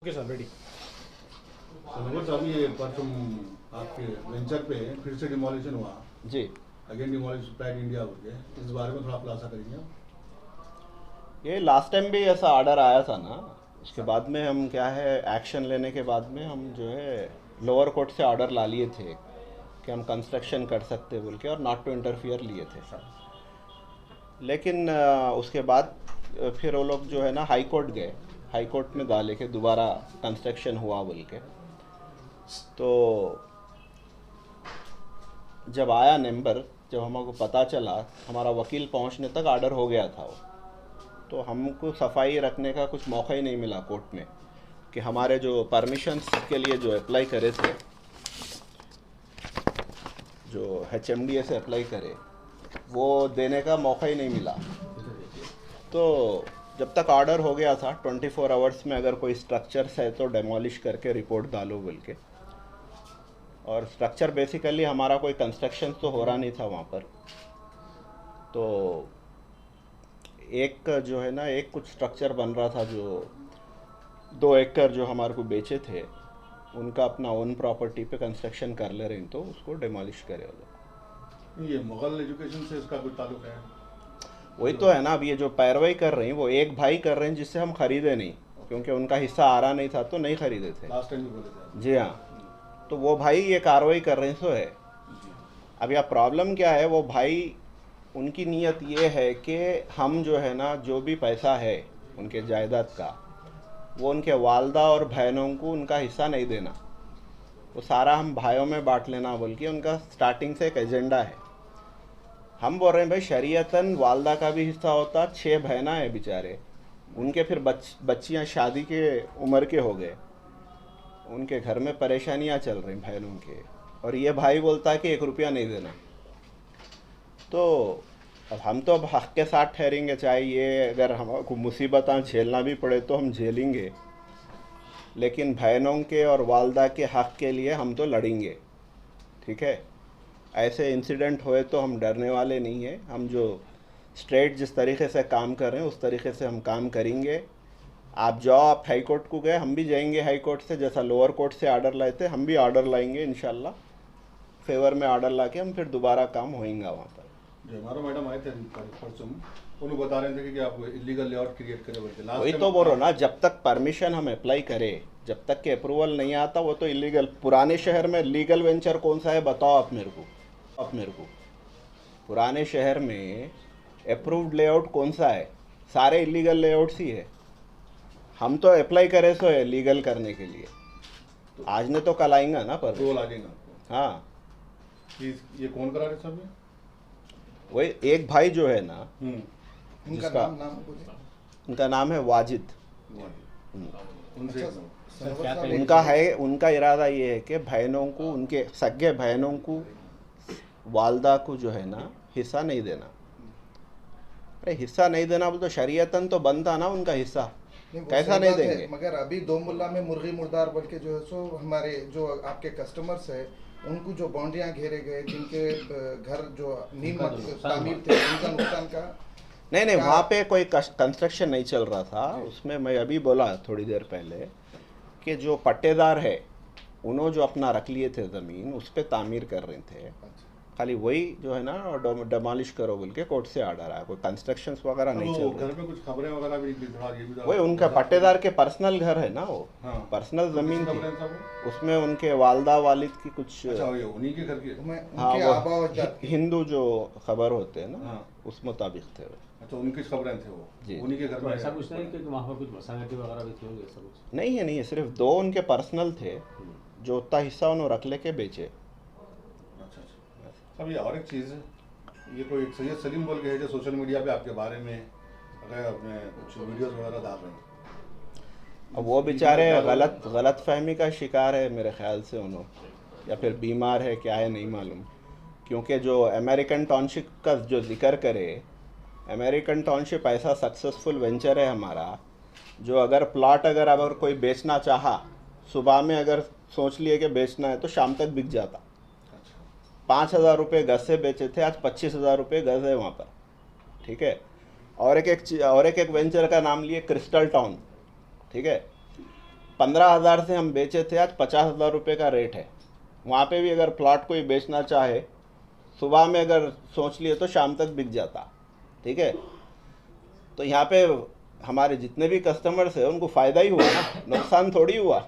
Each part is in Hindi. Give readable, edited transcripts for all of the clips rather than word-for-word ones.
Okay sir ready. सर अभी ये परसों आपके वेंचर पे फिर से डिमोलिशन हुआ जी। अगेन डिमोलिश पैक इंडिया हो गया, इस बारे में थोड़ा खुलासा करेंगे आप? ये लास्ट टाइम भी ऐसा ऑर्डर आया था ना, उसके बाद में हम क्या है एक्शन लेने के बाद में हम जो है लोअर कोर्ट से ऑर्डर ला लिए थे कि हम कंस्ट्रक्शन कर सकते बोल के, और नॉट टू इंटरफियर लिए थे। लेकिन उसके बाद फिर वो लोग जो है ना हाई कोर्ट गए, हाई कोर्ट में डाले के दोबारा कंस्ट्रक्शन हुआ बोल के। तो जब आया नंबर, जब हमको पता चला, हमारा वकील पहुंचने तक ऑर्डर हो गया था वो, तो हमको सफाई रखने का कुछ मौका ही नहीं मिला कोर्ट में कि हमारे जो परमिशंस के लिए जो अप्लाई करे थे, जो HMDA से अप्लाई करे, वो देने का मौका ही नहीं मिला। तो जब तक ऑर्डर हो गया था 24 आवर्स में अगर कोई स्ट्रक्चर्स है तो डेमोलिश करके रिपोर्ट डालो बोल के, और स्ट्रक्चर बेसिकली हमारा कोई कंस्ट्रक्शन तो हो रहा नहीं था वहाँ पर। तो एक जो है ना एक कुछ स्ट्रक्चर बन रहा था, जो 2 एकड़ जो हमारे को बेचे थे उनका अपना ओन प्रॉपर्टी पे कंस्ट्रक्शन कर ले रहे हैं, तो उसको डेमोलिश करे वो लोग। ये मुगल एजुकेशन से इसका कोई ताल्लुक है? वही तो है ना, अब ये जो पैरवाई कर रहे हैं वो एक भाई कर रहे हैं जिससे हम खरीदे नहीं, क्योंकि उनका हिस्सा आ रहा नहीं था तो नहीं खरीदे थे। लास्ट टाइम भी बोले थे आप। जी हाँ, तो वो भाई ये कार्रवाई कर रहे हैं सो है। अब यह प्रॉब्लम क्या है, वो भाई उनकी नीयत ये है कि हम जो है ना जो भी पैसा है उनके जायदाद का, वो उनके वालदा और बहनों को उनका हिस्सा नहीं देना, वो सारा हम भाइयों में बांट लेना बोल के उनका स्टार्टिंग से एक एजेंडा है। हम बोल रहे हैं भाई शरीयतन वालदा का भी हिस्सा होता, 6 बहना है बेचारे, उनके फिर बच्चियां शादी के उम्र के हो गए, उनके घर में परेशानियां चल रही बहनों के, और ये भाई बोलता है कि 1 रुपया नहीं देना। तो अब हम तो अब हक के साथ ठहरेंगे, चाहे ये अगर हमको मुसीबतें झेलना भी पड़े तो हम झेलेंगे, लेकिन बहनों के और वालदा के हक के लिए हम तो लड़ेंगे। ठीक है, ऐसे इंसिडेंट हुए तो हम डरने वाले नहीं हैं। हम जो स्ट्रेट जिस तरीके से काम कर रहे हैं उस तरीके से हम काम करेंगे। आप जाओ, आप हाई कोर्ट को गए, हम भी जाएंगे हाई कोर्ट से, जैसा लोअर कोर्ट से ऑर्डर लाए थे हम भी ऑर्डर लाएंगे इंशाल्लाह, फेवर में ऑर्डर ला के हम फिर दोबारा काम होएगा वहाँ पर। जो हमारा मैडम आए थे परसों, वो लोग बता रहे थे कि आप इलीगल लेआउट क्रिएट करे बोल के। वही तो बोल रहा हूँ ना, जब तक परमिशन हम अप्लाई करें, जब तक के अप्रूवल नहीं आता वो तो इलीगल। पुराने शहर में लीगल वेंचर कौन सा है बताओ आप मेरे को, पुराने शहर में अप्रूव्ड लेआउट कौन सा है? सारे इलीगल लेआउट्स ही है। हम तो अप्लाई करे सो है लीगल करने के लिए, तो आज ने तो कल आएगा ना पर अप्रूवल आ जाएगा आपको। हाँ, ये कौन करा रहे सब? वही एक भाई जो है ना, उनका जिसका नाम उनका नाम है वाजिद। उनसे उनका है, उनका इरादा ये है कि बहनों को, उनके सगे बहनों को, वालदा को जो है ना हिस्सा नहीं देना। अरे हिस्सा नहीं देना बोल तो शरीयतन तो बनता ना उनका हिस्सा, कैसा नहीं देंगे? मगर अभी 2 मुल्ला में मुर्गी मुर्दार बोल के जो है सो हमारे जो आपके कस्टमर्स है उनको जो बाउंड्रियां घेरे गए, जिनके घर जो नीम तामीर थे, उनका नुकसान का नहीं, वहाँ पे कोई कंस्ट्रक्शन नहीं चल रहा था। उसमें मैं अभी बोला थोड़ी देर पहले कि जो पट्टेदार है उन्होंने जो अपना रख लिए थे ज़मीन, उस पर तामीर कर रहे थे, खाली वही जो है ना डेमोलिश करो बोल के कोर्ट से ऑर्डर आया। कोई कंस्ट्रक्शंस वगैरह नहीं चल रहे। घर में कुछ खबरें वगैरह भी निकली, थोड़ा ये भी वही उनका पट्टेदार के पर्सनल घर है ना वो। हाँ। पर्सनल ज़मीन थी, खबरें सब उसमें उनके वालदा वालिद की कुछ, अच्छा ये उन्हीं के घर की? हाँ उनके वो आबा और अजदाद की। हिंदू जो खबर होते हैं ना, हाँ। उस मुताबिक थे वो। अच्छा उनकी खबरें थे वो, जी। उन्हीं के घर तो में? ऐसा कुछ नहीं कि वहाँ पर कुछ मसागटी वगैरह भी थी होंगे, ऐसा कुछ? नहीं है सिर्फ 2 उनके पर्सनल थे, जो उतना हिस्सा उन्होंने रख लेके बेचे। अच्छा। अब ये और एक चीज़ है, ये कोई सैयद सलीम बोल के है जो सोशल मीडिया पे आपके बारे में अगर अपने कुछ वीडियोस वगैरह डाल रहे हैं। अब वो बेचारे गलत फहमी का शिकार है मेरे ख्याल से उन्होंने, या फिर बीमार है क्या है नहीं मालूम। क्योंकि जो अमेरिकन टाउनशिप का जो जिक्र करे, अमेरिकन टाउनशिप ऐसा सक्सेसफुल वेंचर है हमारा, जो अगर प्लॉट अगर कोई बेचना चाहा, सुबह में अगर सोच लिए कि बेचना है तो शाम तक बिक जाता। 5,000 रुपये गज से बेचे थे, आज 25,000 रुपये गज है वहाँ पर। ठीक है, और एक वेंचर का नाम लिए क्रिस्टल टाउन। ठीक है, 15,000 से हम बेचे थे, आज 50,000 रुपये का रेट है। वहाँ पे भी अगर प्लॉट कोई बेचना चाहे, सुबह में अगर सोच लिए तो शाम तक बिक जाता। ठीक है, तो यहाँ पे हमारे जितने भी कस्टमर्स हैं उनको फ़ायदा ही हुआ ना, नुकसान थोड़ी हुआ।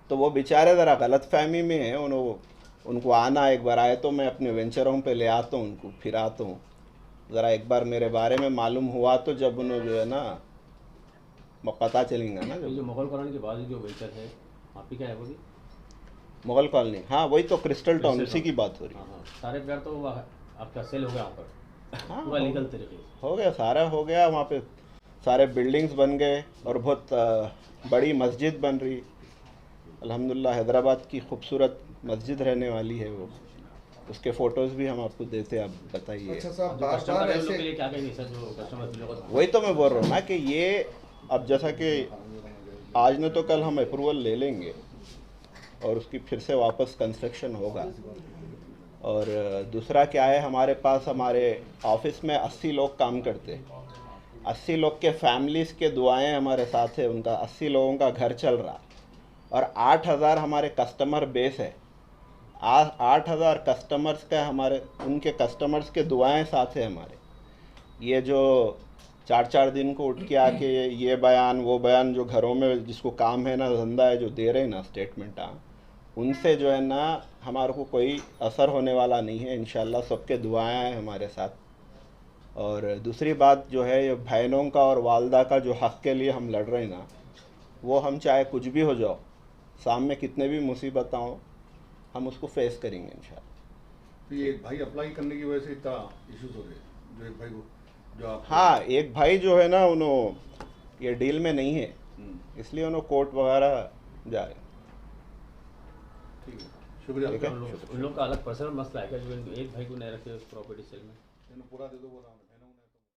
तो वो बेचारे ज़रा गलतफहमी में हैं, उनको आना, एक बार आए तो मैं अपने वेंचरों पे ले आता हूँ, उनको फिर आता हूँ, ज़रा एक बार मेरे बारे में मालूम हुआ तो जब उन्हें जो है ना पता चलेगा ना। ये जो मुगल कॉलोनी के बाद जो वेंचर है वहाँ पे क्या है वो भी? मुगल कॉलोनी, हाँ वही तो क्रिस्टल टाउन, उसी की बात हो रही है। हाँ, सारे प्यार तो वो आपका सेल हो गया वहाँ पर, हाँ, पूरा लीगल तरीके से हो गया, सारा हो गया। वहाँ पे सारे बिल्डिंग्स बन गए और बहुत बड़ी मस्जिद बन रही। अल्हम्दुलिल्लाह हैदराबाद की खूबसूरत मस्जिद रहने वाली है वो, उसके फ़ोटोज़ भी हम आपको देते हैं, आप बताइए। अच्छा साहब, जो बार कस्टमर बार है उन लोग के ऐसे लिए क्या कहेंगे सर, जो कस्टमर लोग वही तो मैं बोल रहा हूँ ना कि ये अब जैसा कि आज न तो कल हम अप्रूवल ले लेंगे और उसकी फिर से वापस कंस्ट्रक्शन होगा। और दूसरा क्या है, हमारे पास हमारे ऑफिस में 80 लोग काम करते हैं, 80 लोग के फैमिलीज़ के दुआएं हमारे साथ है, उनका 80 लोगों का घर चल रहा, और 8,000 हमारे कस्टमर बेस है। 8,000 कस्टमर्स का हमारे, उनके कस्टमर्स के दुआएं साथ है हमारे। ये जो 4-4 दिन को उठ के आके ये बयान वो बयान जो घरों में जिसको काम है ना, धंधा है, जो दे रहे हैं ना स्टेटमेंट, उनसे जो है ना हमारे को कोई असर होने वाला नहीं है इंशाल्लाह। सबके दुआएं हैं हमारे साथ। और दूसरी बात जो है, ये बहनों का और वालदा का जो हक़ के लिए हम लड़ रहे हैं ना, वो हम चाहे कुछ भी हो जाओ, सामने कितने भी मुसीबत हो, हम उसको फेस करेंगे इंशाल्लाह। तो ये एक भाई अप्लाई करने की वजह से इतना इश्यूज हो रहे हैं, जो एक भाई को जो आप हाँ, एक भाई जो है ना उन्होंने ये डील में नहीं है, इसलिए उन्होंने कोर्ट वगैरह जा रहे। ठीक है, शुक्रिया। ठीक है। उन लोग का अलग पर्सनल मसला है क्या, जो एक भाई को नहीं रखे प्रॉपर्टी सेल में? पूरा दे दो बोला